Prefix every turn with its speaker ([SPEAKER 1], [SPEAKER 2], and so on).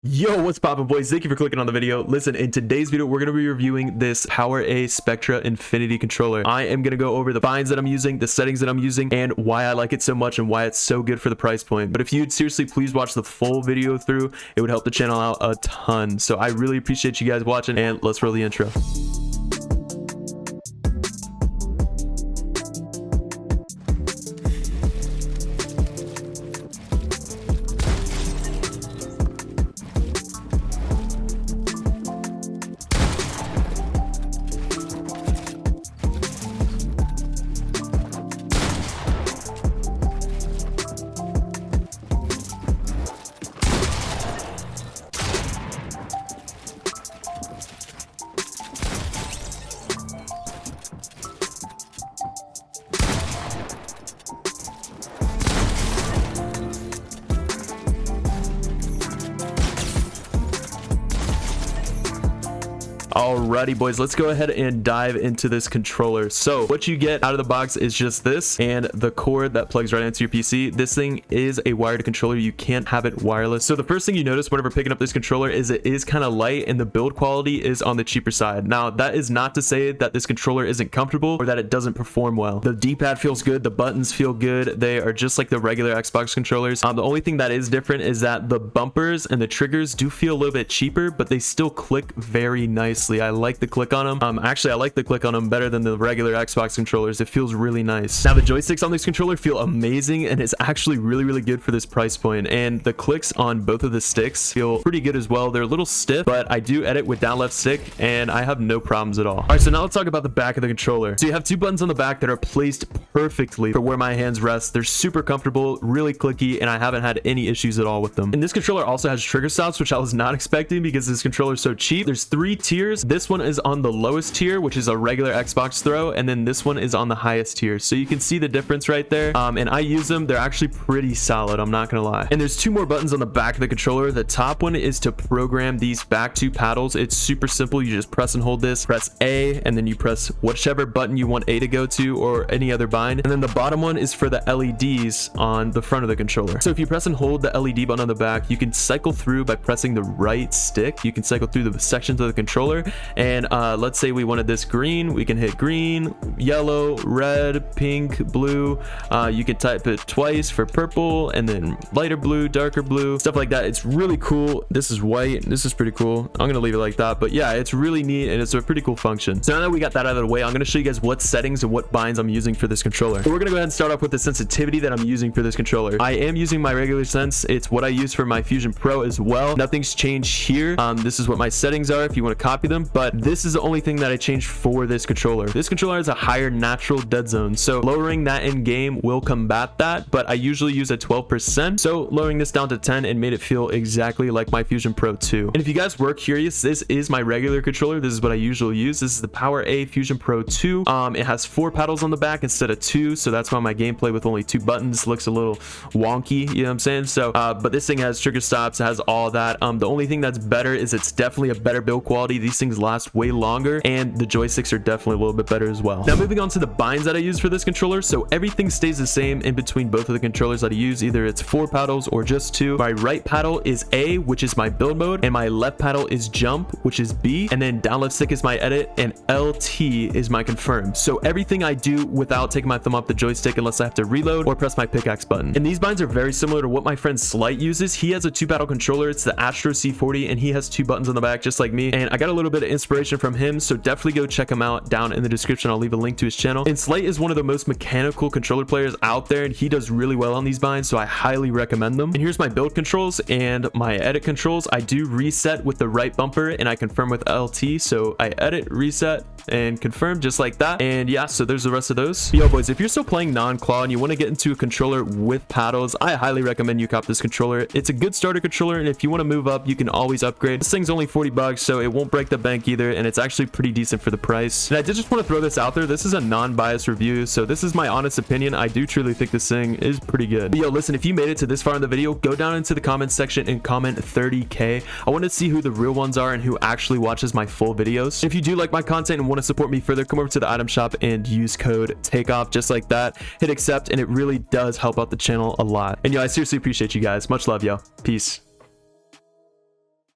[SPEAKER 1] Yo, what's poppin', boys? Thank you for clicking on the video. Listen, in today's video, we're going to be reviewing this PowerA Spectra Infinity controller. I am going to go over the binds that I'm using, the settings that I'm using, and why I like it so much and why it's so good for the price point. But if you'd seriously please watch the full video through, it would help the channel out a ton. So I really appreciate you guys watching, and let's roll the intro. Alrighty, boys, let's go ahead and dive into this controller. So what you get out of the box is just this and the cord that plugs right into your PC. This thing is a wired controller. You can't have it wireless. So the first thing you notice whenever picking up this controller is it is kind of light and the build quality is on the cheaper side. Now, that is not to say that this controller isn't comfortable or that it doesn't perform well. The D-pad feels good. The buttons feel good. They are just like the regular Xbox controllers. The only thing that is different is that the bumpers and the triggers do feel a little bit cheaper, but they still click very nicely. I like the click on them. Actually, I like the click on them better than the regular Xbox controllers. It feels really nice. Now, the joysticks on this controller feel amazing, and it's actually really good for this price point. And the clicks on both of the sticks feel pretty good as well. They're a little stiff, but I do edit with down left stick, and I have no problems at all. All right, so now let's talk about the back of the controller. So you have two buttons on the back that are placed perfectly for where my hands rest. They're super comfortable, really clicky, and I haven't had any issues at all with them. And this controller also has trigger stops, which I was not expecting because this controller is so cheap. There's 3 tiers. This one is on the lowest tier, which is a regular Xbox throw, and then this one is on the highest tier. So you can see the difference right there. And I use them. They're actually pretty solid, I'm not gonna lie. And there's 2 more buttons on the back of the controller. The top one is to program these back 2 paddles. It's super simple. You just press and hold this, press A, and then you press whichever button you want A to go to or any other bind. And then the bottom one is for the LEDs on the front of the controller. So if you press and hold the LED button on the back, you can cycle through by pressing the right stick. You can cycle through the sections of the controller, and let's say we wanted this green, we can hit green, yellow, red, pink, blue. You can type it twice for purple, and then lighter blue, darker blue, stuff like that. It's really cool. This is white. This is pretty cool. I'm gonna leave it like that, but yeah, it's really neat and it's a pretty cool function. So now that we got that out of the way, I'm gonna show you guys what settings and what binds I'm using for this controller. So we're gonna go ahead and start off with the sensitivity that I'm using for this controller. I am using my regular sense. It's what I use for my Fusion Pro as well. Nothing's changed here. This is what my settings are if you want to copy them, but this is the only thing that I changed for this controller. This controller has a higher natural dead zone, so lowering that in game will combat that, but I usually use a 12%, so lowering this down to 10 and made it feel exactly like my Fusion Pro 2. And if you guys were curious, this is my regular controller. This is what I usually use. This is the PowerA Fusion Pro 2. It has 4 paddles on the back instead of 2, so that's why my gameplay with only 2 buttons looks a little wonky, you know what I'm saying? So but this thing has trigger stops, it has all that. The only thing that's better is it's definitely a better build quality. These things last way longer, and the joysticks are definitely a little bit better as well. Now, moving on to the binds that I use for this controller. So everything stays the same in between both of the controllers that I use. Either it's 4 paddles or just 2. My right paddle is A, which is my build mode, and my left paddle is jump, which is B, and then down left stick is my edit, and LT is my confirm. So everything I do without taking my thumb off the joystick unless I have to reload or press my pickaxe button. And these binds are very similar to what my friend Slight uses. He has a 2 paddle controller. It's the Astro C40, and he has 2 buttons on the back just like me, and I got a little bit of inspiration from him, so definitely go check him out down in the description. I'll leave a link to his channel. And Slate is one of the most mechanical controller players out there, and he does really well on these binds, so I highly recommend them. And here's my build controls and my edit controls. I do reset with the right bumper, and I confirm with LT, so I edit, reset, and confirm just like that. And yeah, so there's the rest of those. Yo, boys, if you're still playing non-claw and you want to get into a controller with paddles, I highly recommend you cop this controller. It's a good starter controller, and if you want to move up, you can always upgrade. This thing's only 40 bucks, so it won't break the bank either, and it's actually pretty decent for the price. And I did just want to throw this out there. This is a non-biased review, so this is my honest opinion. I do truly think this thing is pretty good. But yo, listen, if you made it to this far in the video, go down into the comments section and comment 30K. I want to see who the real ones are and who actually watches my full videos. And if you do like my content and want to support me further, come over to the item shop and use code TAKEOFF just like that. Hit accept, and it really does help out the channel a lot. And yo, I seriously appreciate you guys. Much love, yo. Peace.